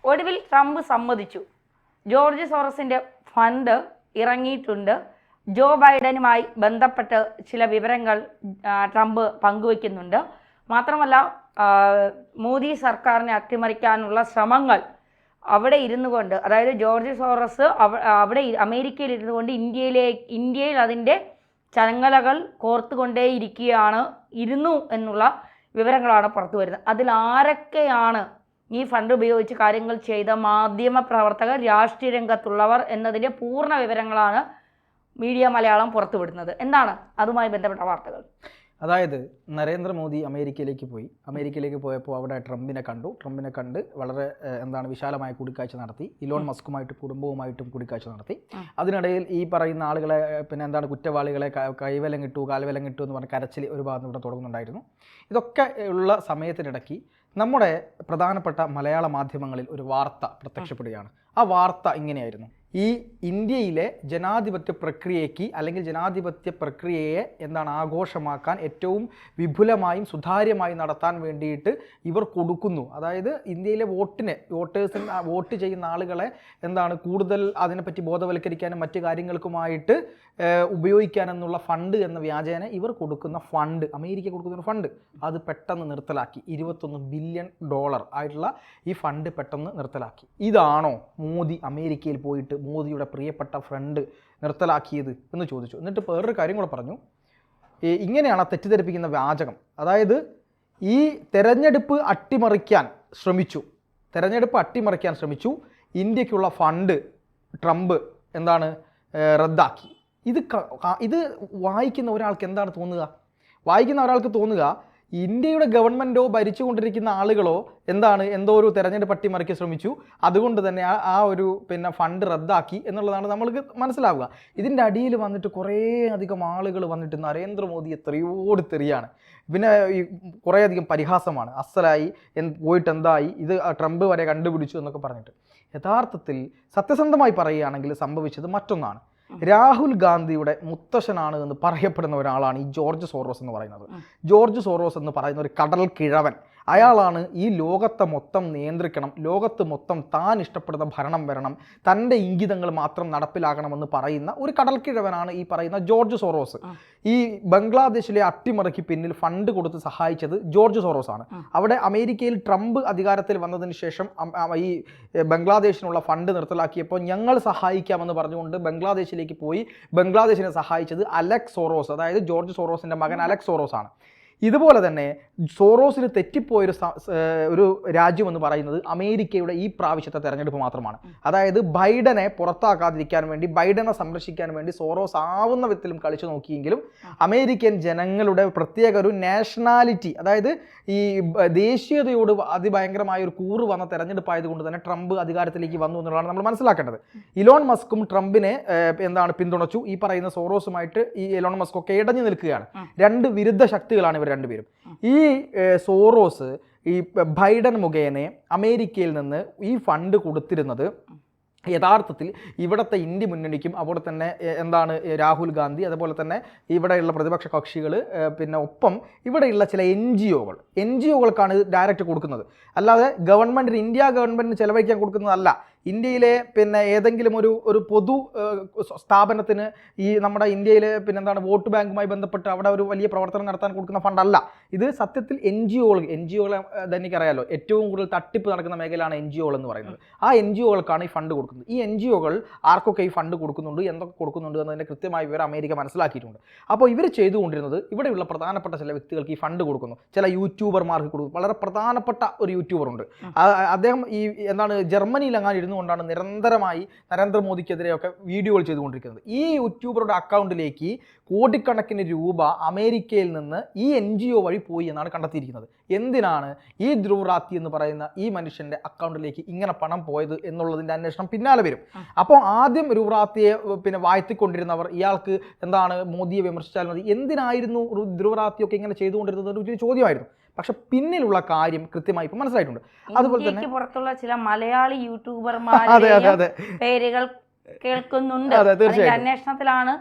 ഒടുവിൽ ട്രംപ് സമ്മതിച്ചു. George സോറസിൻ്റെ fund ഇറങ്ങിയിട്ടുണ്ട്. ജോ ബൈഡനുമായി ബന്ധപ്പെട്ട് ചില വിവരങ്ങൾ ട്രംപ് പങ്കുവയ്ക്കുന്നുണ്ട്. മാത്രമല്ല മോദി സർക്കാരിനെ അട്ടിമറിക്കാനുള്ള ശ്രമങ്ങൾ അവിടെ ഇരുന്നു കൊണ്ട്, അതായത് ജോർജ് സോറസ് അവിടെ അമേരിക്കയിൽ ഇരുന്നു കൊണ്ട് ഇന്ത്യയിൽ അതിൻ്റെ ചങ്ങലകൾ ഇരുന്നു എന്നുള്ള വിവരങ്ങളാണ് പുറത്തു വരുന്നത്. അതിൽ ആരൊക്കെയാണ് ഈ ഫണ്ട് ഉപയോഗിച്ച് കാര്യങ്ങൾ ചെയ്ത മാധ്യമ പ്രവർത്തകർ, രാഷ്ട്രീയ രംഗത്തുള്ളവർ എന്നതിൻ്റെ പൂർണ്ണ വിവരങ്ങളാണ് മീഡിയ മലയാളം പുറത്തുവിടുന്നത്. എന്താണ് അതുമായി ബന്ധപ്പെട്ട വാർത്തകൾ? അതായത് നരേന്ദ്രമോദി അമേരിക്കയിലേക്ക് പോയപ്പോൾ അവിടെ ട്രംപിനെ കണ്ട് വളരെ വിശാലമായ കൂടിക്കാഴ്ച നടത്തി. ഇലോൺ മസ്കുമായിട്ട് കുടുംബവുമായിട്ടും കൂടിക്കാഴ്ച നടത്തി. അതിനിടയിൽ ഈ പറയുന്ന ആളുകളെ കുറ്റവാളികളെ കൈവലം കിട്ടൂ കാൽവലം കിട്ടൂ എന്ന് പറഞ്ഞ് കരച്ചിൽ ഒരു ഭാഗത്ത് ഇവിടെ തുടങ്ങുന്നുണ്ടായിരുന്നു. ഇതൊക്കെ ഉള്ള സമയത്തിനിടയ്ക്ക് നമ്മുടെ പ്രധാനപ്പെട്ട മലയാള മാധ്യമങ്ങളിൽ ഒരു വാർത്ത പ്രത്യക്ഷപ്പെടുകയാണ്. ആ വാർത്ത ഇങ്ങനെയായിരുന്നു: ഈ ഇന്ത്യയിലെ ജനാധിപത്യ പ്രക്രിയയ്ക്ക് അല്ലെങ്കിൽ ജനാധിപത്യ പ്രക്രിയയെ ആഘോഷമാക്കാൻ ഏറ്റവും വിപുലമായും സുതാര്യമായും നടത്താൻ വേണ്ടിയിട്ട് ഇവർ കൊടുക്കുന്നു. അതായത് ഇന്ത്യയിലെ വോട്ടേഴ്സിന് വോട്ട് ചെയ്യുന്ന ആളുകളെ കൂടുതൽ അതിനെപ്പറ്റി ബോധവൽക്കരിക്കാനും മറ്റു കാര്യങ്ങൾക്കുമായിട്ട് ഉപയോഗിക്കാനെന്നുള്ള ഫണ്ട് എന്ന വ്യാജേന ഇവർ കൊടുക്കുന്ന ഫണ്ട്, അമേരിക്ക കൊടുക്കുന്ന ഫണ്ട്, അത് പെട്ടെന്ന് നിർത്തലാക്കി. $21 ബില്യൺ ആയിട്ടുള്ള ഈ ഫണ്ട് പെട്ടെന്ന് നിർത്തലാക്കി. ഇതാണോ മോദി അമേരിക്കയിൽ പോയിട്ട് മോദിയുടെ പ്രിയപ്പെട്ട ഫ്രണ്ട് നിർത്തലാക്കിയത് എന്ന് ചോദിച്ചു. എന്നിട്ട് വേറൊരു കാര്യം കൂടെ പറഞ്ഞു. ഇങ്ങനെയാണ് തെറ്റിദ്ധരിപ്പിക്കുന്ന വാചകം. അതായത് ഈ തെരഞ്ഞെടുപ്പ് അട്ടിമറിക്കാൻ ശ്രമിച്ചു, ഇന്ത്യക്കുള്ള ഫണ്ട് ട്രംപ് റദ്ദാക്കി. ഇത് വായിക്കുന്ന ഒരാൾക്ക് എന്താണ് തോന്നുക? ഇന്ത്യയുടെ ഗവൺമെൻറ്റോ ഭരിച്ചുകൊണ്ടിരിക്കുന്ന ആളുകളോ എന്തോ ഒരു തെരഞ്ഞെടുപ്പ് അട്ടിമറിക്കാൻ ശ്രമിച്ചു, അതുകൊണ്ട് തന്നെ ആ ഒരു ഫണ്ട് റദ്ദാക്കി എന്നുള്ളതാണ് നമ്മൾക്ക് മനസ്സിലാവുക. ഇതിൻ്റെ അടിയിൽ വന്നിട്ട് കുറേ അധികം ആളുകൾ വന്നിട്ട് നരേന്ദ്രമോദി എത്രയോട് തെറിയാണ്, പിന്നെ ഈ കുറേയധികം പരിഹാസമാണ്. അസലായി പോയിട്ട് എന്തായി, ഇത് ട്രംപ് വരെ കണ്ടുപിടിച്ചു എന്നൊക്കെ പറഞ്ഞിട്ട്. യഥാർത്ഥത്തിൽ സത്യസന്ധമായി പറയുകയാണെങ്കിൽ സംഭവിച്ചത് മറ്റൊന്നാണ്. രാഹുൽ ഗാന്ധിയുടെ മുത്തശ്ശനാണ് എന്ന് പറയപ്പെടുന്ന ഒരാളാണ് ഈ ജോർജ് സോറോസ് എന്ന് പറയുന്നത്. ജോർജ് സോറോസ് എന്ന് പറയുന്ന ഒരു കടൽ കിഴവൻ. അയാളാണ് ഈ ലോകത്തെ മൊത്തം നിയന്ത്രിക്കണം, ലോകത്ത് മൊത്തം താൻ ഇഷ്ടപ്പെടുന്ന ഭരണം വരണം, തൻ്റെ ഇംഗിതങ്ങൾ മാത്രം നടപ്പിലാക്കണമെന്ന് പറയുന്ന ഒരു കടൽ കിഴവനാണ് ഈ പറയുന്ന ജോർജ് സോറോസ്. ഈ ബംഗ്ലാദേശിലെ അട്ടിമറിക്ക് പിന്നിൽ ഫണ്ട് കൊടുത്ത് സഹായിച്ചത് ജോർജ് സോറോസ് ആണ്. അവിടെ അമേരിക്കയിൽ ട്രംപ് അധികാരത്തിൽ വന്നതിന് ശേഷം ഈ ബംഗ്ലാദേശിനുള്ള ഫണ്ട് നിർത്തലാക്കിയപ്പോൾ ഞങ്ങൾ സഹായിക്കാമെന്ന് പറഞ്ഞുകൊണ്ട് ബംഗ്ലാദേശിലേക്ക് പോയി ബംഗ്ലാദേശിനെ സഹായിച്ചത് അലക്സ് സോറോസ്, അതായത് ജോർജ് സോറോസിൻ്റെ മകൻ അലക്സ് സോറോസ് ആണ്. ഇതുപോലെ തന്നെ സോറോസിന് തെറ്റിപ്പോയൊരു രാജ്യം എന്ന് പറയുന്നത് അമേരിക്കയുടെ ഈ പ്രാവശ്യത്തെ തെരഞ്ഞെടുപ്പ് മാത്രമാണ്. അതായത് ബൈഡനെ പുറത്താക്കാതിരിക്കാൻ വേണ്ടി, ബൈഡനെ സംരക്ഷിക്കാൻ വേണ്ടി സോറോസ് ആവുന്ന വിധത്തിലും കളിച്ചു നോക്കിയെങ്കിലും അമേരിക്കൻ ജനങ്ങളുടെ പ്രത്യേക ഒരു നാഷണാലിറ്റി, അതായത് ഈ ദേശീയതയോട് അതിഭയങ്കരമായ ഒരു കൂറ് വന്ന തെരഞ്ഞെടുപ്പായതുകൊണ്ട് തന്നെ ട്രംപ് അധികാരത്തിലേക്ക് വന്നു എന്നുള്ളതാണ് നമ്മൾ മനസ്സിലാക്കേണ്ടത്. ഇലോൺ മസ്കും ട്രംപിനെ പിന്തുണച്ചു. ഈ പറയുന്ന സോറോസുമായിട്ട് ഈ ഇലോൺ മസ്കൊക്കെ ഇടഞ്ഞു നിൽക്കുകയാണ്. രണ്ട് വിരുദ്ധ ശക്തികളാണ് ഇവർ രണ്ടുപേരും. ഈ സോറോസ് ഈ ബൈഡൻ മുഖേന അമേരിക്കയിൽ നിന്ന് ഈ ഫണ്ട് കൊടുത്തിരുന്നത് യഥാർത്ഥത്തിൽ ഇവിടുത്തെ ഇന്ത്യ മുന്നണിക്കും അതുപോലെ തന്നെ രാഹുൽ ഗാന്ധി, അതുപോലെ തന്നെ ഇവിടെയുള്ള പ്രതിപക്ഷ കക്ഷികൾ, പിന്നെ ഒപ്പം ഇവിടെയുള്ള ചില എൻ ജി ഒകൾക്കാണ് ഡയറക്റ്റ് കൊടുക്കുന്നത്. അല്ലാതെ ഇന്ത്യ ഗവൺമെൻറ്റിന് ചെലവഴിക്കാൻ കൊടുക്കുന്നതല്ല. ഇന്ത്യയിലെ ഏതെങ്കിലും ഒരു പൊതു സ്ഥാപനത്തിന് ഈ നമ്മുടെ ഇന്ത്യയിലെ വോട്ട് ബാങ്കുമായി ബന്ധപ്പെട്ട് അവിടെ ഒരു വലിയ പ്രവർത്തനം നടത്താൻ കൊടുക്കുന്ന ഫണ്ടല്ല ഇത്. സത്യത്തിൽ എൻ ജി ഒകൾ എനിക്കറിയാലോ, ഏറ്റവും കൂടുതൽ തട്ടിപ്പ് നടക്കുന്ന മേഖലയാണ് എൻ ജി ഒകൾ എന്ന് പറയുന്നത്. ആ എൻ ജി ഒകൾക്കാണ് ഈ ഫണ്ട് കൊടുക്കുന്നത്. ഈ എൻ ജി ഒകൾ ആർക്കൊക്കെ ഈ ഫണ്ട് കൊടുക്കുന്നുണ്ട്, എന്തൊക്കെ കൊടുക്കുന്നുണ്ട് എന്നതിൻ്റെ കൃത്യമായ വിവരം അമേരിക്ക മനസ്സിലാക്കിയിട്ടുണ്ട്. അപ്പോൾ ഇവർ ചെയ്തുകൊണ്ടിരുന്നത് ഇവിടെയുള്ള പ്രധാനപ്പെട്ട ചില വ്യക്തികൾക്ക് ഈ ഫണ്ട് കൊടുക്കുന്നു, ചില യൂട്യൂബർമാർക്ക് കൊടുക്കുന്നു. വളരെ പ്രധാനപ്പെട്ട ഒരു യൂട്യൂബറുണ്ട്, അദ്ദേഹം ഈ ജർമ്മനിയിൽ കൊണ്ടാണ് നിരന്തരമായി നരേന്ദ്രമോദിക്കെതിരെയൊക്കെ വീഡിയോകൾ ചെയ്തുകൊണ്ടിരിക്കുന്നത്. ഈ യൂട്യൂബറുടെ അക്കൗണ്ടിലേക്ക് കോടിക്കണക്കിന് രൂപ അമേരിക്കയിൽ നിന്ന് ഈ എൻ ജി ഒ വഴി പോയി എന്നാണ് കണ്ടെത്തിയിരിക്കുന്നത്. എന്തിനാണ് ഈ ധ്രുവ് റാത്തി എന്ന് പറയുന്ന ഈ മനുഷ്യൻ്റെ അക്കൗണ്ടിലേക്ക് ഇങ്ങനെ പണം പോയത് എന്നുള്ളതിൻ്റെ അന്വേഷണം പിന്നാലെ വരും. അപ്പോൾ ആദ്യം ധ്രുവ് റാത്തിയെ വാഴ്ത്തിക്കൊണ്ടിരുന്നവർ ഇയാൾക്ക് മോദിയെ വിമർശിച്ചാൽ മതി, എന്തിനായിരുന്നു ധ്രുവ് റാത്തിയൊക്കെ ഇങ്ങനെ ചെയ്തുകൊണ്ടിരുന്നത് ഒരു ചോദ്യമായിരുന്നു. പക്ഷെ പിന്നിലുള്ള കാര്യം കൃത്യമായി ഇപ്പൊ മനസ്സിലായിട്ടുണ്ട്. അതുപോലെ തന്നെ പുറത്തുള്ള ചില മലയാളി യൂട്യൂബർമാരുടെ പേരുകൾ കേൾക്കുന്നുണ്ട്. അന്വേഷണത്തിലാണ്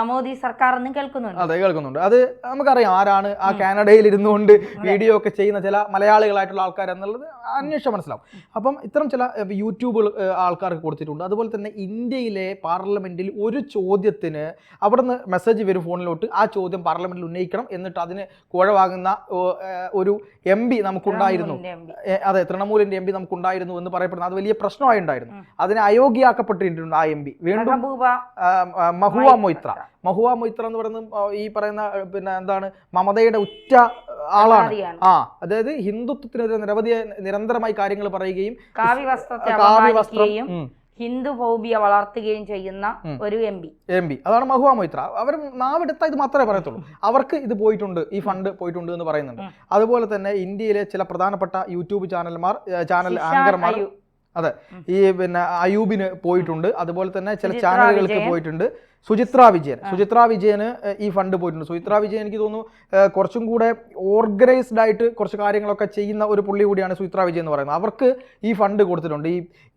മോദി സർക്കാർ എന്നും കേൾക്കുന്നുണ്ട്. അതെ, കേൾക്കുന്നുണ്ട്. അത് നമുക്കറിയാം ആരാണ് ആ കാനഡയിൽ ഇരുന്നുകൊണ്ട് വീഡിയോ ഒക്കെ ചെയ്യുന്ന ചില മലയാളികളായിട്ടുള്ള ആൾക്കാർ എന്നുള്ളത് അന്വേഷിച്ചാൽ മനസ്സിലാവും. അപ്പം ഇത്തരം ചില യൂട്യൂബ് ആൾക്കാർക്ക് കൊടുത്തിട്ടുണ്ട്. അതുപോലെ തന്നെ ഇന്ത്യയിലെ പാർലമെന്റിൽ ഒരു ചോദ്യത്തിന് അവിടെ നിന്ന് മെസ്സേജ് വരും ഫോണിലോട്ട്, ആ ചോദ്യം പാർലമെന്റിൽ ഉന്നയിക്കണം, എന്നിട്ട് അതിന് കുഴവാകുന്ന ഒരു MP നമുക്കുണ്ടായിരുന്നു. അതെ, തൃണമൂലിന്റെ MP നമുക്കുണ്ടായിരുന്നു എന്ന് പറയപ്പെടുന്നത്. അത് വലിയ പ്രശ്നമായി ഉണ്ടായിരുന്നു. അതിനെ അയോഗ്യയാക്കപ്പെട്ടിട്ടുണ്ട് ആ MP. വീണ്ടും മഹുവ മൊയ്ത്ര എന്ന് പറയുന്നത് ഈ പറയുന്ന പിന്നെ എന്താണ് മമതയുടെ ഉറ്റ ആളാണ്. അതായത് ഹിന്ദുത്വത്തിനെതിരെ നിരന്തരമായി കാര്യങ്ങൾ പറയുകയും കാവ്യവസ്ത്രം ഹിന്ദു ഫോബിയ വളർത്തുകയും ചെയ്യുന്ന ഒരു MP. അതാണ് മഹുവ മൊയ്ത്ര. അവർ നാവെടുത്ത ഇത് മാത്രമേ പറയത്തുള്ളൂ. അവർക്ക് ഇത് പോയിട്ടുണ്ട്, ഈ ഫണ്ട് പോയിട്ടുണ്ട് എന്ന് പറയുന്നുണ്ട്. അതുപോലെ തന്നെ ഇന്ത്യയിലെ ചില പ്രധാനപ്പെട്ട യൂട്യൂബ് ചാനൽ ആങ്കർമാർ, അതെ, ഈ പിന്നെ അയൂബിന് പോയിട്ടുണ്ട്. അതുപോലെ തന്നെ ചില ചാനലുകൾക്ക് പോയിട്ടുണ്ട്. സുചിത്ര വിജയന് ഈ ഫണ്ട് പോയിട്ടുണ്ട്. സുചിത്ര വിജയൻ എനിക്ക് തോന്നുന്നു കുറച്ചും കൂടെ ഓർഗനൈസ്ഡ് ആയിട്ട് കുറച്ച് കാര്യങ്ങളൊക്കെ ചെയ്യുന്ന ഒരു പുള്ളി കൂടിയാണ് സുചിത്ര വിജയൻ എന്ന് പറയുന്നത്. അവർക്ക് ഈ ഫണ്ട് കൊടുത്തിട്ടുണ്ട്.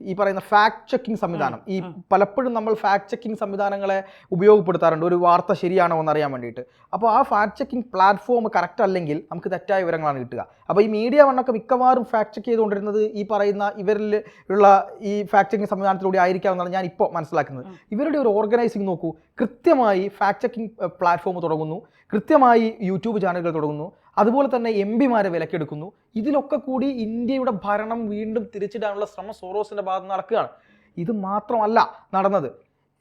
ഈ പറയുന്ന ഫാക്ട് ചെക്കിംഗ് സംവിധാനം, ഈ പലപ്പോഴും നമ്മൾ ഫാക്ട് ചെക്കിംഗ് സംവിധാനങ്ങളെ ഉപയോഗപ്പെടുത്താറുണ്ട് ഒരു വാർത്ത ശരിയാണോ എന്നറിയാൻ വേണ്ടിയിട്ട്. അപ്പോൾ ആ ഫാക്ട് ചെക്കിംഗ് പ്ലാറ്റ്ഫോം കറക്റ്റ് അല്ലെങ്കിൽ നമുക്ക് തെറ്റായ വിവരങ്ങളാണ് കിട്ടുക. അപ്പോൾ ഈ മീഡിയ വണ്ണൊക്കെ മിക്കവാറും ഫാക്ട് ചെക്ക് ചെയ്തുകൊണ്ടിരുന്നത് ഈ പറയുന്ന ഇവരിൽ ഉള്ള ഈ ഫാക്ട് ചെക്കിംഗ് സംവിധാനത്തിലൂടെ ആയിരിക്കാമെന്നാണ് ഞാൻ ഇപ്പോൾ മനസ്സിലാക്കുന്നത്. ഇവരുടെ ഒരു ഓർഗനൈസിങ് നോക്കൂ. കൃത്യമായി ഫാക്ട് ചെക്കിംഗ് പ്ലാറ്റ്ഫോം തുടങ്ങുന്നു, കൃത്യമായി യൂട്യൂബ് ചാനലുകൾ തുടങ്ങുന്നു, അതുപോലെ തന്നെ MP-മാരെ വിലക്കെടുക്കുന്നു. ഇതിലൊക്കെ കൂടി ഇന്ത്യയുടെ ഭരണം വീണ്ടും തിരിച്ചിടാനുള്ള ശ്രമം സോറോസിന്റെ ഭാഗത്ത് നടക്കുകയാണ്. ഇത് മാത്രമല്ല നടന്നത്,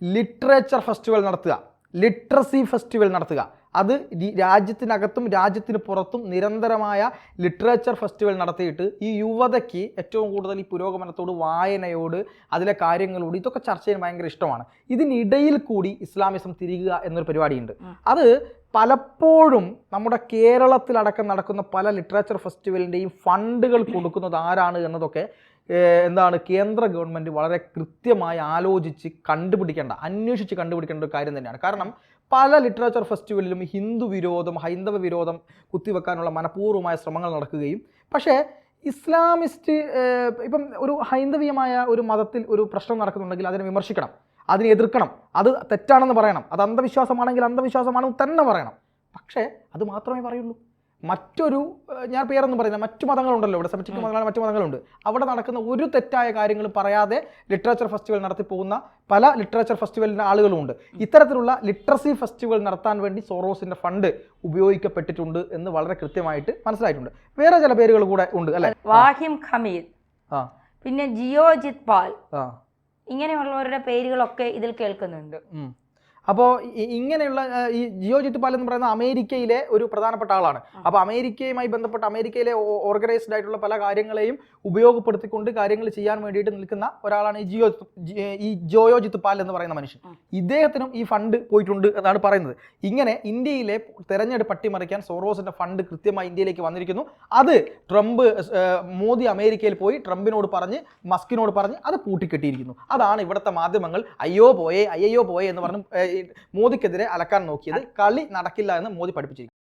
ലിറ്ററേച്ചർ ഫെസ്റ്റിവൽ നടത്തുക, ലിറ്ററസി ഫെസ്റ്റിവൽ നടത്തുക. അത് രാജ്യത്തിനകത്തും രാജ്യത്തിന് പുറത്തും നിരന്തരമായ ലിറ്ററേച്ചർ ഫെസ്റ്റിവൽ നടത്തിയിട്ട് ഈ യുവതയ്ക്ക് ഏറ്റവും കൂടുതൽ ഈ പുരോഗമനത്തോട്, വായനയോട്, അതിലെ കാര്യങ്ങളോട് ഇതൊക്കെ ചർച്ച ചെയ്യാൻ ഭയങ്കര ഇഷ്ടമാണ്. ഇതിനിടയിൽ കൂടി ഇസ്ലാമിസം തിരികുക എന്നൊരു പരിപാടിയുണ്ട്. അത് പലപ്പോഴും നമ്മുടെ കേരളത്തിലടക്കം നടക്കുന്ന പല ലിറ്ററേച്ചർ ഫെസ്റ്റിവലിൻ്റെയും ഫണ്ടുകൾ കൊടുക്കുന്നത് ആരാണ് എന്നതൊക്കെ കേന്ദ്ര ഗവൺമെൻറ് വളരെ കൃത്യമായി ആലോചിച്ച് അന്വേഷിച്ച് കണ്ടുപിടിക്കേണ്ട ഒരു കാര്യം തന്നെയാണ്. കാരണം പല ലിറ്ററേച്ചർ ഫെസ്റ്റിവലിലും ഹിന്ദു വിരോധം, ഹൈന്ദവ വിരോധം കുത്തിവെക്കാനുള്ള മനഃപൂർവ്വമായ ശ്രമങ്ങൾ നടക്കുകയും, പക്ഷേ ഇസ്ലാമിസ്റ്റ് ഇപ്പം ഒരു ഹൈന്ദവീയമായ ഒരു മതത്തിൽ ഒരു പ്രശ്നം നടക്കുന്നുണ്ടെങ്കിൽ അതിനെ വിമർശിക്കണം, അതിനെ എതിർക്കണം, അത് തെറ്റാണെന്ന് പറയണം, അത് അന്ധവിശ്വാസമാണെങ്കിൽ അന്ധവിശ്വാസമാണെന്ന് തന്നെ പറയണം. പക്ഷേ അത് മാത്രമേ പറയുള്ളൂ. മറ്റൊരു ഞാൻ പേരൊന്നും പറയുന്നത് മറ്റു മതങ്ങളുണ്ടല്ലോ, ഇവിടെ സെമിറ്റിക് മതങ്ങളാണ്, മറ്റു മതങ്ങളുണ്ട്. അവിടെ നടക്കുന്ന ഒരു തെറ്റായ കാര്യങ്ങൾ പറയാതെ ലിറ്ററേച്ചർ ഫെസ്റ്റിവൽ നടത്തി പോകുന്ന പല ലിറ്ററേച്ചർ ഫെസ്റ്റിവലിൻ്റെ ആളുകളുമുണ്ട്. ഇത്തരത്തിലുള്ള ലിറ്ററസി ഫെസ്റ്റിവൽ നടത്താൻ വേണ്ടി സോറോസിൻ്റെ ഫണ്ട് ഉപയോഗിക്കപ്പെട്ടിട്ടുണ്ട് എന്ന് വളരെ കൃത്യമായിട്ട് മനസ്സിലായിട്ടുണ്ട്. വേറെ ചില പേരുകൾ കൂടെ ഉണ്ട് അല്ലേ? വാഹിം ഖമീദ്, പിന്നെ ജിയോജിത് പാൽ, ഇങ്ങനെയുള്ളവരുടെ പേരുകളൊക്കെ ഇതിൽ കേൾക്കുന്നുണ്ട്. അപ്പോൾ ഇങ്ങനെയുള്ള ഈ ജിയോജിത് പാൽ എന്ന് പറയുന്ന അമേരിക്കയിലെ ഒരു പ്രധാനപ്പെട്ട ആളാണ്. അപ്പോൾ അമേരിക്കയുമായി ബന്ധപ്പെട്ട അമേരിക്കയിലെ ഓർഗനൈസ്ഡ് ആയിട്ടുള്ള പല കാര്യങ്ങളെയും ഉപയോഗപ്പെടുത്തിക്കൊണ്ട് കാര്യങ്ങൾ ചെയ്യാൻ വേണ്ടിയിട്ട് നിൽക്കുന്ന ഒരാളാണ് ഈ ജോയോജിത് പാൽ എന്ന് പറയുന്ന മനുഷ്യൻ. ഇദ്ദേഹത്തിനും ഈ ഫണ്ട് പോയിട്ടുണ്ട് എന്നാണ് പറയുന്നത്. ഇങ്ങനെ ഇന്ത്യയിലെ തെരഞ്ഞെടുപ്പ് അട്ടിമറിക്കാൻ സോറോസിന്റെ ഫണ്ട് കൃത്യമായി ഇന്ത്യയിലേക്ക് വന്നിരിക്കുന്നു. അത് മോദി അമേരിക്കയിൽ പോയി ട്രംപിനോട് പറഞ്ഞ്, മസ്കിനോട് പറഞ്ഞ് അത് പൂട്ടിക്കെട്ടിയിരിക്കുന്നു. അതാണ് ഇവിടുത്തെ മാധ്യമങ്ങൾ അയ്യോ പോയേ എന്ന് പറഞ്ഞ് മോദിക്കെതിരെ അലക്കാൻ നോക്കിയത്. കളി നടക്കില്ല എന്ന് മോദി പഠിപ്പിച്ചിരിക്കുന്നു.